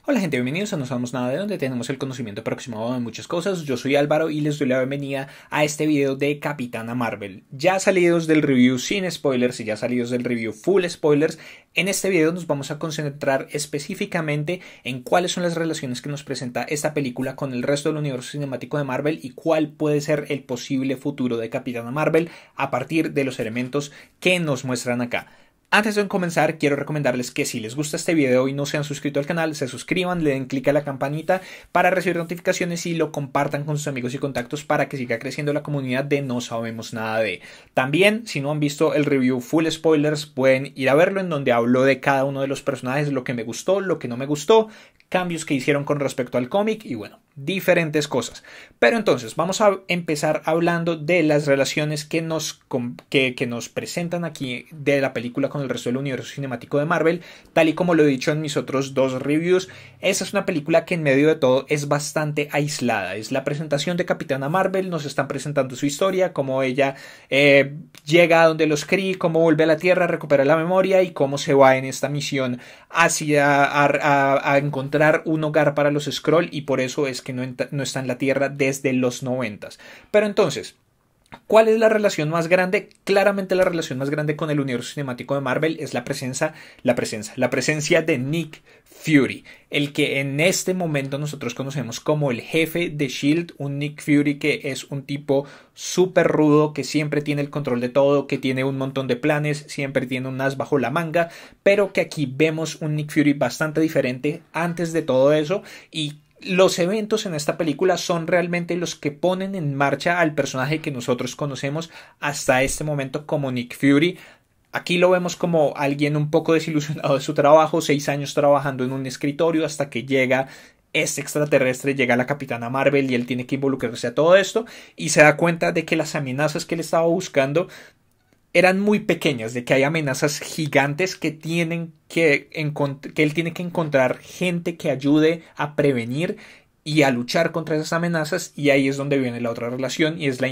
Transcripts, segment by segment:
Hola gente, bienvenidos a No Sabemos Nada, de donde tenemos el conocimiento aproximado de muchas cosas. Yo soy Álvaro y les doy la bienvenida a este video de Capitana Marvel. Ya salidos del review sin spoilers y ya salidos del review full spoilers, en este video nos vamos a concentrar específicamente en cuáles son las relaciones que nos presenta esta película con el resto del universo cinemático de Marvel y cuál puede ser el posible futuro de Capitana Marvel a partir de los elementos que nos muestran acá. Antes de comenzar, quiero recomendarles que si les gusta este video y no se han suscrito al canal, se suscriban, le den clic a la campanita para recibir notificaciones y lo compartan con sus amigos y contactos para que siga creciendo la comunidad de No Sabemos Nada de. También, si no han visto el review full spoilers, pueden ir a verlo, en donde hablo de cada uno de los personajes, lo que me gustó, lo que no me gustó, cambios que hicieron con respecto al cómic y bueno, diferentes cosas. Pero entonces vamos a empezar hablando de las relaciones que nos presentan aquí de la película con el resto del universo cinemático de Marvel. Tal y como lo he dicho en mis otros dos reviews, esta es una película que en medio de todo es bastante aislada. Es la presentación de Capitana Marvel, nos están presentando su historia, cómo ella llega a donde los Kree, cómo vuelve a la Tierra, recupera la memoria y cómo se va en esta misión hacia a encontrar un hogar para los Skrull, y por eso es que no está en la Tierra desde los 90s. Pero entonces, ¿cuál es la relación más grande? Claramente la relación más grande con el universo cinemático de Marvel es la presencia de Nick Fury, el que en este momento nosotros conocemos como el jefe de S.H.I.E.L.D., un Nick Fury que es un tipo súper rudo, que siempre tiene el control de todo, que tiene un montón de planes, siempre tiene un as bajo la manga, pero que aquí vemos un Nick Fury bastante diferente antes de todo eso. Y los eventos en esta película son realmente los que ponen en marcha al personaje que nosotros conocemos hasta este momento como Nick Fury. Aquí lo vemos como alguien un poco desilusionado de su trabajo, 6 años trabajando en un escritorio hasta que llega este extraterrestre, llega la Capitana Marvel y él tiene que involucrarse a todo esto y se da cuenta de que las amenazas que él estaba buscando eran muy pequeñas, de que hay amenazas gigantes que que él tiene que encontrar gente que ayude a prevenir y a luchar contra esas amenazas, y ahí es donde viene la otra relación y es la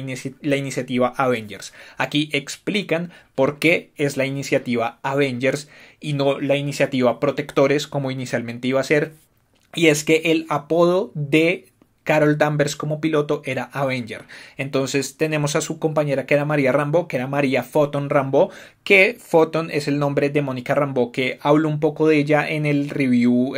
iniciativa Avengers. Aquí explican por qué es la iniciativa Avengers y no la iniciativa Protectores como inicialmente iba a ser, y es que el apodo de Carol Danvers como piloto era Avenger. Entonces tenemos a su compañera que era María Rambeau, que era María Photon Rambeau, que Photon es el nombre de Mónica Rambeau, que hablo un poco de ella en el review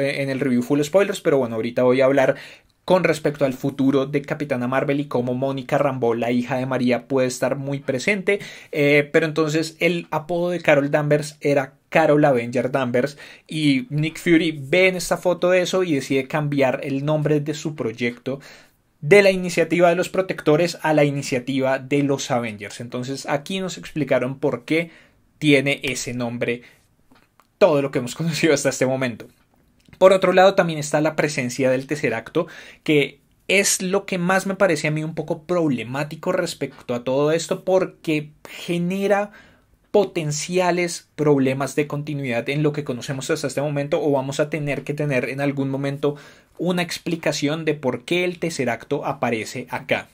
full spoilers, pero bueno, ahorita voy a hablar con respecto al futuro de Capitana Marvel y cómo Mónica Rambeau, la hija de María, puede estar muy presente. Pero entonces el apodo de Carol Danvers era Carol Avenger Danvers, y Nick Fury ve en esta foto eso y decide cambiar el nombre de su proyecto de la iniciativa de los Protectores a la iniciativa de los Avengers. Entonces aquí nos explicaron por qué tiene ese nombre todo lo que hemos conocido hasta este momento. Por otro lado, también está la presencia del Tesseracto, que es lo que más me parece a mí un poco problemático respecto a todo esto, porque genera potenciales problemas de continuidad en lo que conocemos hasta este momento, o vamos a tener que tener en algún momento una explicación de por qué el Tesseracto aparece acá.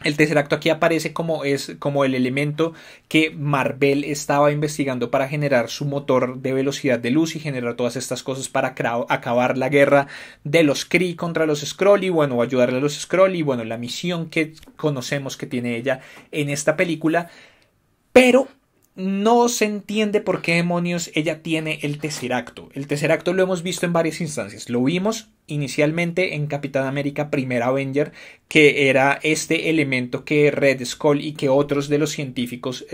El Tesseracto aquí aparece como el elemento que Marvel estaba investigando para generar su motor de velocidad de luz y generar todas estas cosas para acabar la guerra de los Kree contra los Skrull y bueno, ayudarle a los Skrull y bueno, la misión que conocemos que tiene ella en esta película. Pero no se entiende por qué demonios ella tiene el Tesseracto. El Tesseracto lo hemos visto en varias instancias. Lo vimos inicialmente en Capitán América Primera Avenger, que era este elemento que Red Skull y que otros de los científicos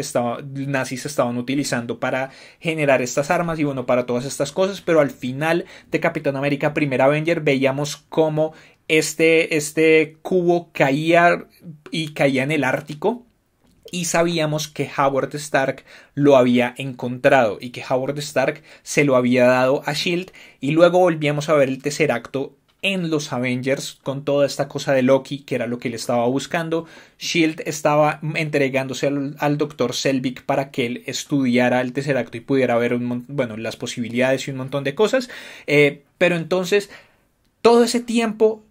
nazis estaban utilizando para generar estas armas y bueno, para todas estas cosas. Pero al final de Capitán América Primera Avenger veíamos cómo este cubo caía en el Ártico, y sabíamos que Howard Stark lo había encontrado y que Howard Stark se lo había dado a S.H.I.E.L.D. y luego volvíamos a ver el Tesseracto en los Avengers con toda esta cosa de Loki, que era lo que él estaba buscando. S.H.I.E.L.D. estaba entregándose al Dr. Selvig para que él estudiara el Tesseracto y pudiera ver las posibilidades y un montón de cosas. Pero entonces todo ese tiempo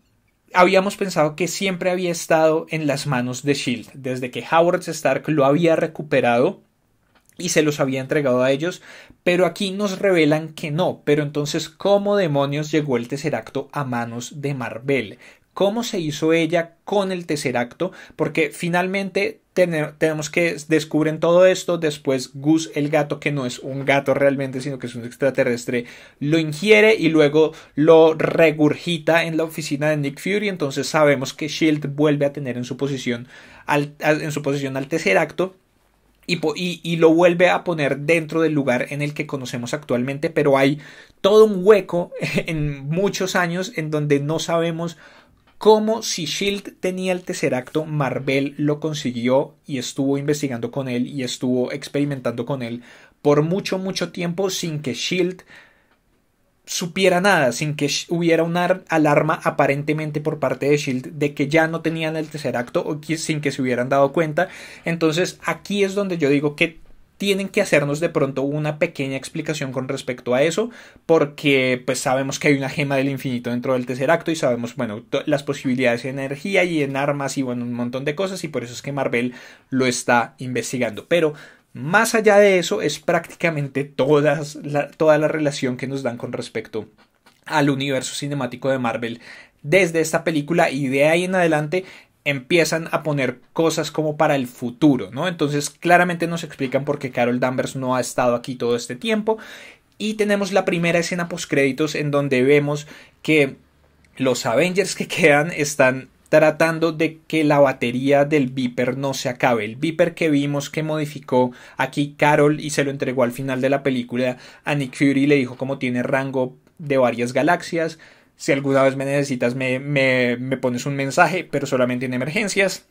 habíamos pensado que siempre había estado en las manos de S.H.I.E.L.D. Desde que Howard Stark lo había recuperado y se los había entregado a ellos, pero aquí nos revelan que no. Pero entonces, ¿cómo demonios llegó el Tesseracto a manos de Mar-Vell? ¿Cómo se hizo ella con el Tesseracto? Porque finalmente tenemos que descubren todo esto. Después Gus, el gato, que no es un gato realmente, sino que es un extraterrestre, lo ingiere y luego lo regurgita en la oficina de Nick Fury. Entonces sabemos que S.H.I.E.L.D. vuelve a tener en su posesión al Tesseracto. Y lo vuelve a poner dentro del lugar en el que conocemos actualmente, pero hay todo un hueco en muchos años en donde no sabemos cómo, si S.H.I.E.L.D. tenía el Tesseracto, Mar-Vell lo consiguió y estuvo investigando con él y estuvo experimentando con él por mucho tiempo sin que S.H.I.E.L.D. supiera nada, sin que hubiera una alarma aparentemente por parte de S.H.I.E.L.D. de que ya no tenían el Tesseracto o sin que se hubieran dado cuenta. Entonces aquí es donde yo digo que tienen que hacernos de pronto una pequeña explicación con respecto a eso, porque pues sabemos que hay una gema del infinito dentro del Tesseracto y sabemos, bueno, las posibilidades en energía y en armas y bueno, un montón de cosas, y por eso es que Mar-Vell lo está investigando. Pero más allá de eso es prácticamente toda la relación que nos dan con respecto al universo cinemático de Marvel desde esta película, y de ahí en adelante empiezan a poner cosas como para el futuro, ¿no? Entonces claramente nos explican por qué Carol Danvers no ha estado aquí todo este tiempo, y tenemos la primera escena postcréditos en donde vemos que los Avengers que quedan están tratando de que la batería del Viper no se acabe. El Viper que vimos que modificó aquí Carol y se lo entregó al final de la película a Nick Fury, le dijo como tiene rango de varias galaxias. Si alguna vez me necesitas me pones un mensaje, pero solamente en emergencias.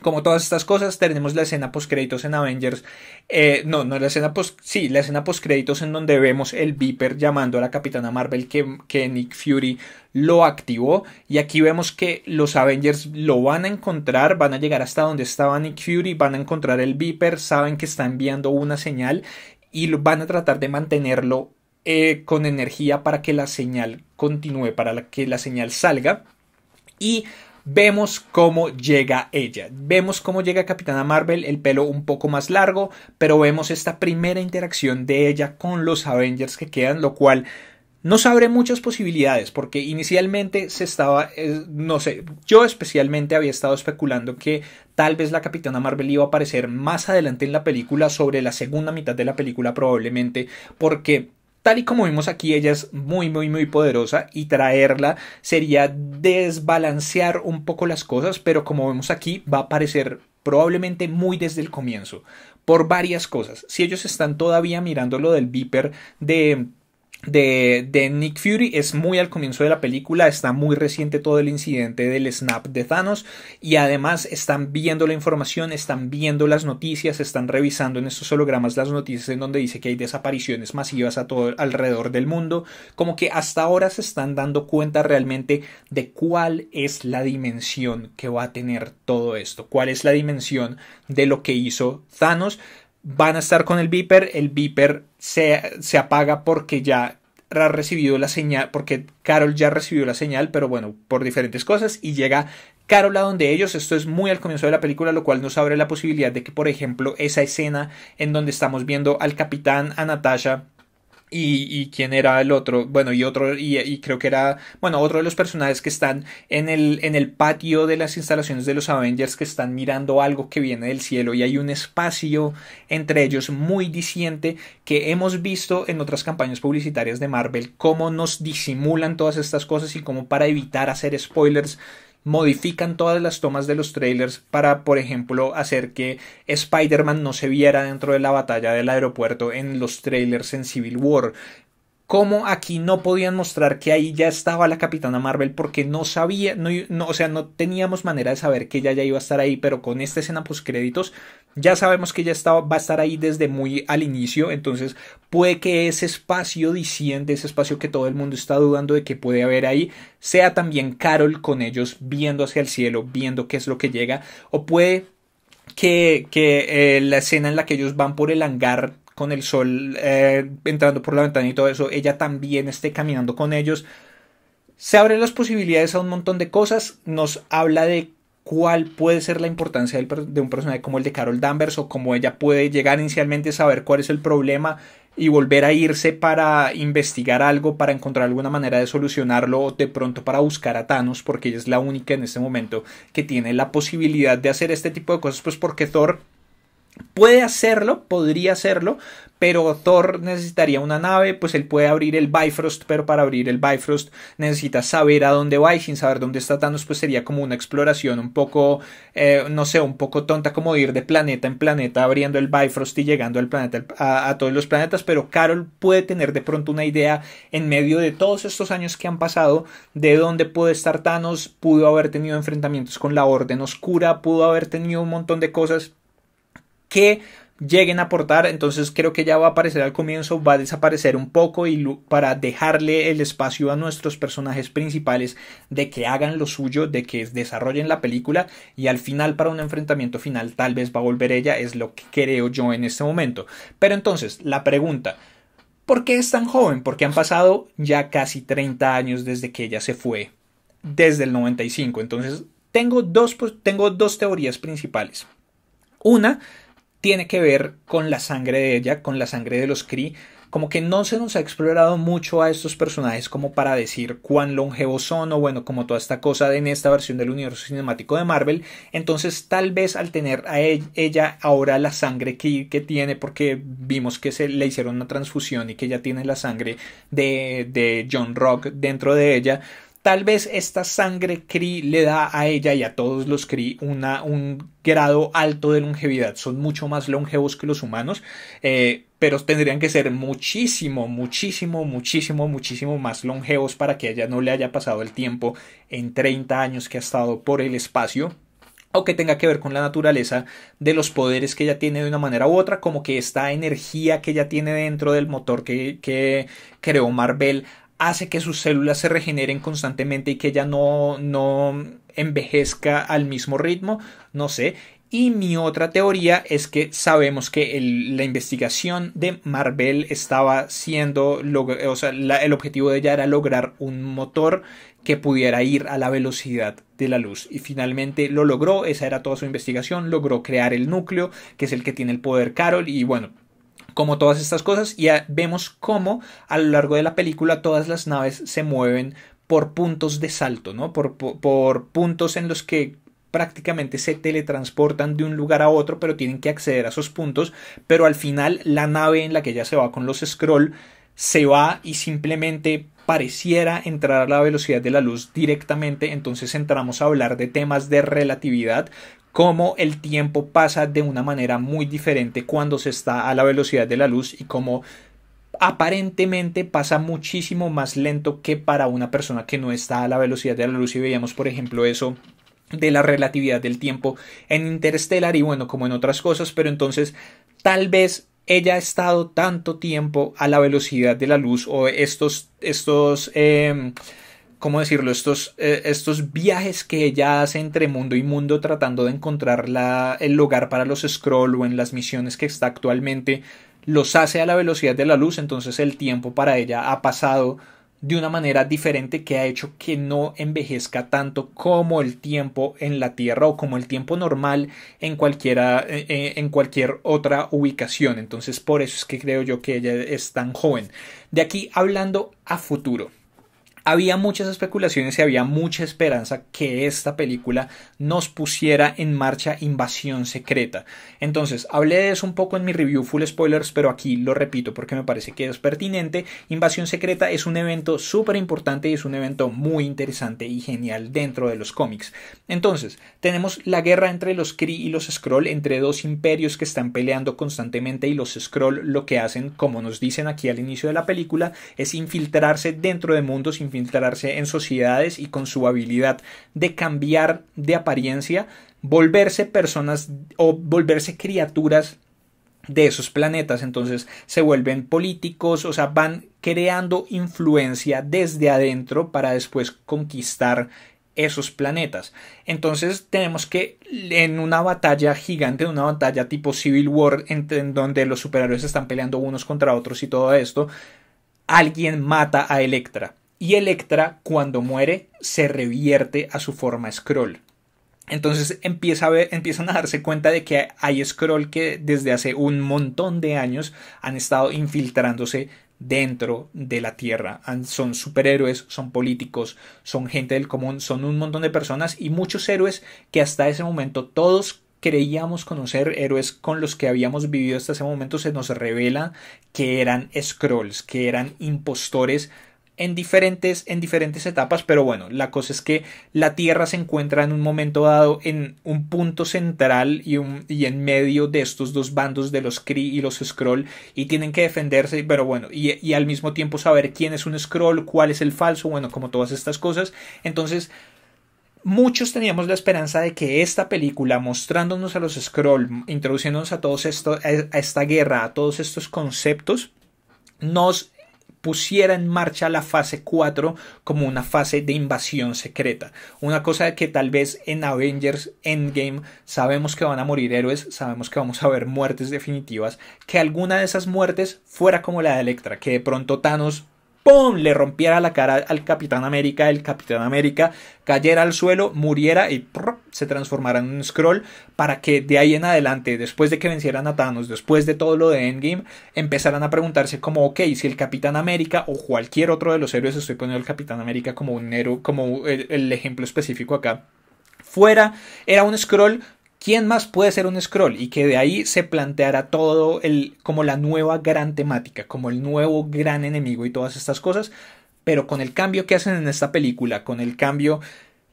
Como todas estas cosas, tenemos la escena postcréditos en Avengers. La escena postcréditos en donde vemos el Viper llamando a la Capitana Marvel que Nick Fury lo activó. Y aquí vemos que los Avengers lo van a encontrar, van a llegar hasta donde estaba Nick Fury, van a encontrar el Viper, saben que está enviando una señal y van a tratar de mantenerlo con energía para que la señal continúe, para que la señal salga. Y vemos cómo llega ella. Vemos cómo llega Capitana Marvel, el pelo un poco más largo, pero vemos esta primera interacción de ella con los Avengers que quedan, lo cual nos abre muchas posibilidades, porque inicialmente se estaba, no sé, yo especialmente había estado especulando que tal vez la Capitana Marvel iba a aparecer más adelante en la película, sobre la segunda mitad de la película probablemente, porque tal y como vimos aquí, ella es muy poderosa y traerla sería desbalancear un poco las cosas, pero como vemos aquí va a aparecer probablemente muy desde el comienzo por varias cosas. Si ellos están todavía mirando lo del Viper de Nick Fury, es muy al comienzo de la película, está muy reciente todo el incidente del snap de Thanos, y además están viendo la información, están viendo las noticias, están revisando en estos hologramas las noticias en donde dice que hay desapariciones masivas a todo alrededor del mundo. Como que hasta ahora se están dando cuenta realmente de cuál es la dimensión que va a tener todo esto, cuál es la dimensión de lo que hizo Thanos. Van a estar con el Viper se apaga porque ya ha recibido la señal, porque Carol ya recibió la señal, pero bueno, por diferentes cosas, y llega Carol a donde ellos. Esto es muy al comienzo de la película, lo cual nos abre la posibilidad de que, por ejemplo, esa escena en donde estamos viendo al Capitán, a Natasha y quién era el otro, bueno, y creo que era, bueno, otro de los personajes que están en el patio de las instalaciones de los Avengers, que están mirando algo que viene del cielo, y hay un espacio entre ellos muy diciente que hemos visto en otras campañas publicitarias de Marvel, cómo nos disimulan todas estas cosas y cómo, para evitar hacer spoilers, modifican todas las tomas de los trailers para, por ejemplo, hacer que Spider-Man no se viera dentro de la batalla del aeropuerto en los trailers en Civil War. Como aquí no podían mostrar que ahí ya estaba la Capitana Marvel, porque no sabía, o sea, no teníamos manera de saber que ella ya iba a estar ahí, pero con esta escena post créditos ya sabemos que ella va a estar ahí desde muy al inicio. Entonces puede que ese espacio diciente, ese espacio que todo el mundo está dudando de que puede haber ahí, sea también Carol con ellos viendo hacia el cielo, viendo qué es lo que llega, o puede que la escena en la que ellos van por el hangar con el sol entrando por la ventana y todo eso, ella también esté caminando con ellos. Se abren las posibilidades a un montón de cosas. Nos habla de cuál puede ser la importancia de un personaje como el de Carol Danvers, o cómo ella puede llegar inicialmente a saber cuál es el problema y volver a irse para investigar algo, para encontrar alguna manera de solucionarlo, o de pronto para buscar a Thanos, porque ella es la única en este momento que tiene la posibilidad de hacer este tipo de cosas, pues porque Thor puede hacerlo, podría hacerlo, pero Thor necesitaría una nave, pues él puede abrir el Bifrost, pero para abrir el Bifrost necesita saber a dónde va, y sin saber dónde está Thanos, pues sería como una exploración un poco, no sé, un poco tonta, como ir de planeta en planeta abriendo el Bifrost y llegando al planeta, a todos los planetas. Pero Carol puede tener de pronto una idea en medio de todos estos años que han pasado de dónde puede estar Thanos. Pudo haber tenido enfrentamientos con la Orden Oscura, pudo haber tenido un montón de cosas que lleguen a aportar. Entonces creo que ya va a aparecer al comienzo, va a desaparecer un poco, y para dejarle el espacio a nuestros personajes principales de que hagan lo suyo, de que desarrollen la película, y al final, para un enfrentamiento final, tal vez va a volver ella. Es lo que creo yo en este momento. Pero entonces la pregunta: ¿por qué es tan joven? Porque han pasado ya casi 30 años desde que ella se fue, desde el 95. Entonces tengo dos teorías principales. Una tiene que ver con la sangre de ella, con la sangre de los Kree. Como que no se nos ha explorado mucho a estos personajes como para decir cuán longevos son, o bueno, como toda esta cosa en esta versión del universo cinemático de Marvel. Entonces tal vez al tener a ella ahora la sangre que tiene, porque vimos que se le hicieron una transfusión y que ella tiene la sangre de John Rock dentro de ella, tal vez esta sangre Kree le da a ella y a todos los Kree un grado alto de longevidad. Son mucho más longevos que los humanos, pero tendrían que ser muchísimo más longevos para que a ella no le haya pasado el tiempo en 30 años que ha estado por el espacio, o que tenga que ver con la naturaleza de los poderes que ella tiene de una manera u otra, como que esta energía que ella tiene dentro del motor que creó Marvel hace que sus células se regeneren constantemente y que ella no envejezca al mismo ritmo, no sé. Y mi otra teoría es que sabemos que la investigación de Marvel estaba siendo, o sea, el objetivo de ella era lograr un motor que pudiera ir a la velocidad de la luz, y finalmente lo logró. Esa era toda su investigación. Logró crear el núcleo, que es el que tiene el poder Carol, y bueno, como todas estas cosas. Y vemos cómo a lo largo de la película todas las naves se mueven por puntos de salto, ¿no? Por puntos en los que prácticamente se teletransportan de un lugar a otro, pero tienen que acceder a esos puntos. Pero al final la nave en la que ella se va con los Skrull se va y simplemente pareciera entrar a la velocidad de la luz directamente. Entonces entramos a hablar de temas de relatividad, cómo el tiempo pasa de una manera muy diferente cuando se está a la velocidad de la luz, y cómo aparentemente pasa muchísimo más lento que para una persona que no está a la velocidad de la luz. Y veíamos, por ejemplo, eso de la relatividad del tiempo en Interstellar, y bueno, como en otras cosas. Pero entonces tal vez ella ha estado tanto tiempo a la velocidad de la luz, o ¿cómo decirlo? Estos viajes que ella hace entre mundo y mundo tratando de encontrar el lugar para los Skrull, o en las misiones que está actualmente, los hace a la velocidad de la luz. Entonces el tiempo para ella ha pasado de una manera diferente, que ha hecho que no envejezca tanto como el tiempo en la Tierra, o como el tiempo normal en cualquier otra ubicación. Entonces por eso es que creo yo que ella es tan joven. De aquí, hablando a futuro, había muchas especulaciones y había mucha esperanza que esta película nos pusiera en marcha Invasión Secreta. Entonces, hablé de eso un poco en mi review full spoilers, pero aquí lo repito porque me parece que es pertinente. Invasión Secreta es un evento súper importante y es un evento muy interesante y genial dentro de los cómics. Entonces, tenemos la guerra entre los Kree y los Skrull, entre dos imperios que están peleando constantemente, y los Skrull lo que hacen, como nos dicen aquí al inicio de la película, es infiltrarse dentro de mundos, infiltrarse en sociedades, y con su habilidad de cambiar de apariencia, volverse personas o volverse criaturas de esos planetas. Entonces se vuelven políticos, o sea, van creando influencia desde adentro para después conquistar esos planetas. Entonces tenemos que, en una batalla gigante, una batalla tipo Civil War, en donde los superhéroes están peleando unos contra otros y todo esto, alguien mata a Elektra. Y Elektra, cuando muere, se revierte a su forma Skrull. Entonces empiezan a darse cuenta de que hay Skrull que desde hace un montón de años han estado infiltrándose dentro de la Tierra. Son superhéroes, son políticos, son gente del común, son un montón de personas y muchos héroes que hasta ese momento todos creíamos conocer, héroes con los que habíamos vivido hasta ese momento, se nos revela que eran Skrulls, que eran impostores en diferentes etapas, pero bueno, la cosa es que la Tierra se encuentra en un momento dado en un punto central y en medio de estos dos bandos de los Kree y los Skrull y tienen que defenderse, pero bueno, y al mismo tiempo saber quién es un Skrull, cuál es el falso, bueno, como todas estas cosas. Entonces muchos teníamos la esperanza de que esta película, mostrándonos a los Skrull, introduciéndonos a todos esto, a esta guerra, a todos estos conceptos, nos pusiera en marcha la fase 4 como una fase de invasión secreta. Una cosa que tal vez en Avengers Endgame sabemos que van a morir héroes, sabemos que vamos a ver muertes definitivas, que alguna de esas muertes fuera como la de Elektra, que de pronto Thanos ¡pum!, le rompiera la cara al Capitán América, el Capitán América cayera al suelo, muriera y se transformara en un Skrull, para que de ahí en adelante, después de que vencieran a Thanos, después de todo lo de Endgame, empezaran a preguntarse como, ok, si el Capitán América o cualquier otro de los héroes, estoy poniendo el Capitán América como un héroe, como el ejemplo específico acá, era un Skrull, ¿quién más puede ser un Skrull? Y que de ahí se planteara todo como la nueva gran temática, como el nuevo gran enemigo y todas estas cosas, pero con el cambio que hacen en esta película, con el cambio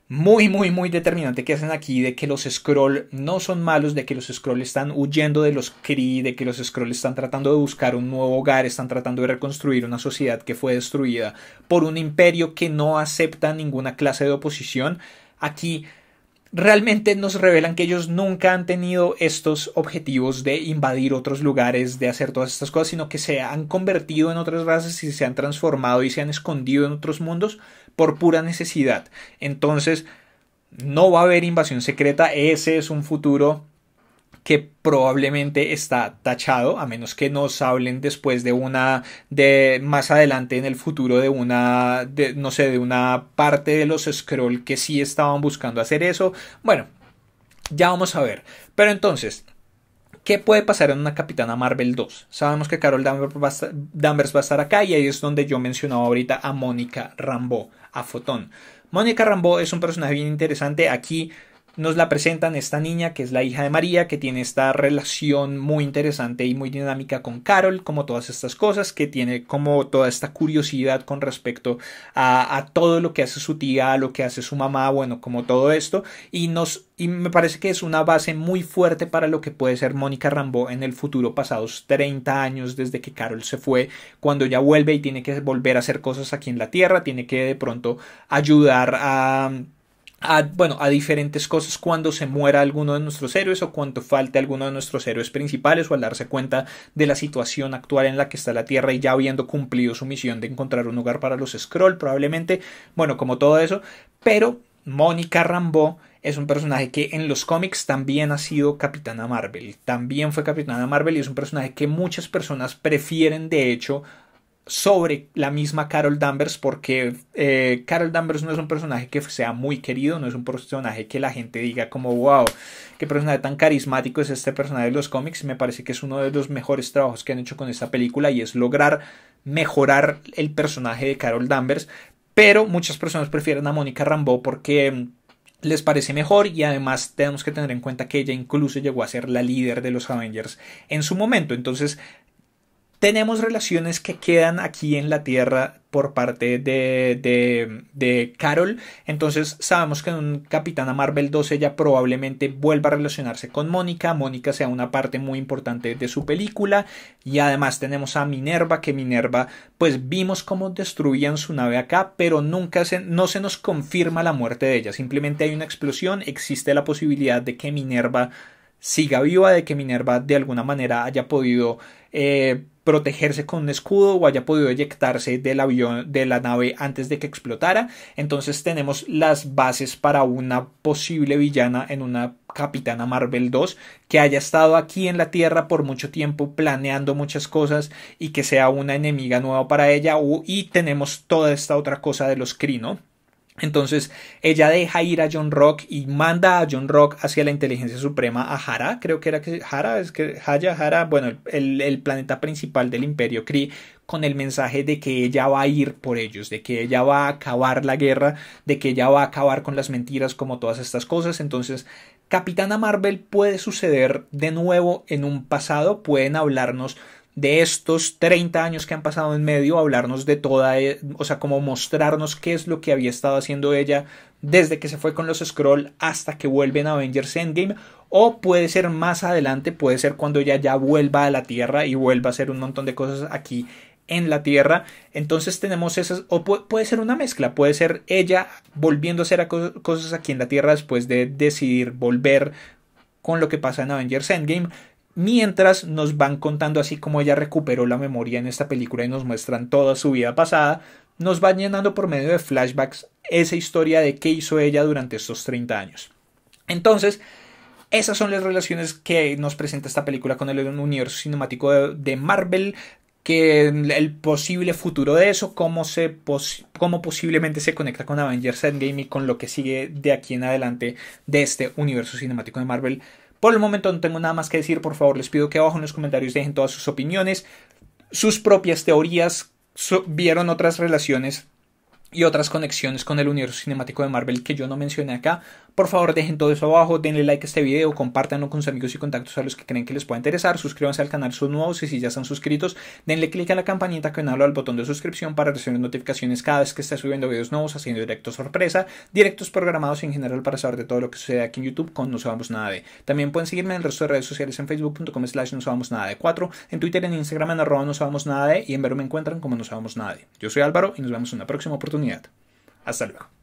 muy determinante que hacen aquí de que los Skrull no son malos, de que los Skrull están huyendo de los Kree, de que los Skrull están tratando de buscar un nuevo hogar, están tratando de reconstruir una sociedad que fue destruida por un imperio que no acepta ninguna clase de oposición. Aquí realmente nos revelan que ellos nunca han tenido estos objetivos de invadir otros lugares, de hacer todas estas cosas, sino que se han convertido en otras razas y se han transformado y se han escondido en otros mundos por pura necesidad. Entonces, no va a haber invasión secreta, ese es un futuro que probablemente está tachado, a menos que nos hablen después de más adelante en el futuro de no sé, de una parte de los Skrull que sí estaban buscando hacer eso. Bueno, ya vamos a ver. Pero entonces, ¿qué puede pasar en una Capitana Marvel 2? Sabemos que Carol Danvers va a estar acá y ahí es donde yo mencionaba ahorita a Mónica Rambeau, a Fotón. Mónica Rambeau es un personaje bien interesante. Aquí nos la presentan esta niña que es la hija de María, que tiene esta relación muy interesante y muy dinámica con Carol, como todas estas cosas, que tiene como toda esta curiosidad con respecto a todo lo que hace su tía, a lo que hace su mamá, bueno, como todo esto, y me parece que es una base muy fuerte para lo que puede ser Mónica Rambeau en el futuro, pasados 30 años desde que Carol se fue, cuando ella vuelve y tiene que volver a hacer cosas aquí en la Tierra, tiene que de pronto ayudar a diferentes cosas cuando se muera alguno de nuestros héroes o cuando falte alguno de nuestros héroes principales, o al darse cuenta de la situación actual en la que está la Tierra y ya habiendo cumplido su misión de encontrar un lugar para los Skrull probablemente, bueno, como todo eso. Pero Mónica Rambeau es un personaje que en los cómics también ha sido Capitana Marvel, también fue Capitana Marvel y es un personaje que muchas personas prefieren de hecho sobre la misma Carol Danvers, porque Carol Danvers no es un personaje que sea muy querido, no es un personaje que la gente diga como wow, qué personaje tan carismático es este personaje de los cómics. Me parece que es uno de los mejores trabajos que han hecho con esta película y es lograr mejorar el personaje de Carol Danvers, pero muchas personas prefieren a Mónica Rambeau porque les parece mejor y además tenemos que tener en cuenta que ella incluso llegó a ser la líder de los Avengers en su momento. Entonces tenemos relaciones que quedan aquí en la Tierra por parte de Carol. Entonces sabemos que en un Capitana Marvel 2 ella probablemente vuelva a relacionarse con Mónica. Mónica sea una parte muy importante de su película. Y además tenemos a Minerva, que Minerva pues vimos cómo destruían su nave acá, pero no se nos confirma la muerte de ella. Simplemente hay una explosión, existe la posibilidad de que Minerva siga viva, de que Minerva de alguna manera haya podido protegerse con un escudo o haya podido eyectarse del avión, de la nave antes de que explotara. Entonces tenemos las bases para una posible villana en una Capitana Marvel 2 que haya estado aquí en la Tierra por mucho tiempo planeando muchas cosas y que sea una enemiga nueva para ella. Y tenemos toda esta otra cosa de los Kree, ¿no? Entonces ella deja ir a John Rock y manda a John Rock hacia la inteligencia suprema, a Hara, creo que era que Hara, es que Hara, bueno, el planeta principal del Imperio Kree, con el mensaje de que ella va a ir por ellos, de que ella va a acabar la guerra, de que ella va a acabar con las mentiras, como todas estas cosas. Entonces Capitana Marvel puede suceder de nuevo en un pasado, pueden hablarnos de estos 30 años que han pasado en medio, hablarnos de toda, o sea, como mostrarnos qué es lo que había estado haciendo ella desde que se fue con los Skrull hasta que vuelven a Avengers Endgame, o puede ser más adelante, puede ser cuando ella ya vuelva a la Tierra y vuelva a hacer un montón de cosas aquí en la Tierra. Entonces tenemos esas, o puede ser una mezcla, puede ser ella volviendo a hacer cosas aquí en la Tierra después de decidir volver con lo que pasa en Avengers Endgame, mientras nos van contando así como ella recuperó la memoria en esta película y nos muestran toda su vida pasada, nos van llenando por medio de flashbacks esa historia de qué hizo ella durante estos 30 años. Entonces, esas son las relaciones que nos presenta esta película con el universo cinemático de Marvel, que el posible futuro de eso, cómo posiblemente se conecta con Avengers Endgame y con lo que sigue de aquí en adelante de este universo cinemático de Marvel. Por el momento no tengo nada más que decir. Por favor, les pido que abajo en los comentarios dejen todas sus opiniones, sus propias teorías, vieron otras relaciones y otras conexiones con el universo cinemático de Marvel que yo no mencioné acá. Por favor, dejen todo eso abajo, denle like a este video, compártanlo con sus amigos y contactos a los que creen que les pueda interesar, suscríbanse al canal si son nuevos y si ya están suscritos, denle click a la campanita que al botón de suscripción para recibir notificaciones cada vez que esté subiendo videos nuevos, haciendo directos sorpresa, directos programados y en general para saber de todo lo que sucede aquí en YouTube con No Sabemos Nada de. También pueden seguirme en el resto de redes sociales en facebook.com/nosabamosnada4, en Twitter, en Instagram en @nosabamosnada de y en Vero me encuentran como No Sabemos Nada de. Yo soy Álvaro y nos vemos en una próxima oportunidad. Hasta luego.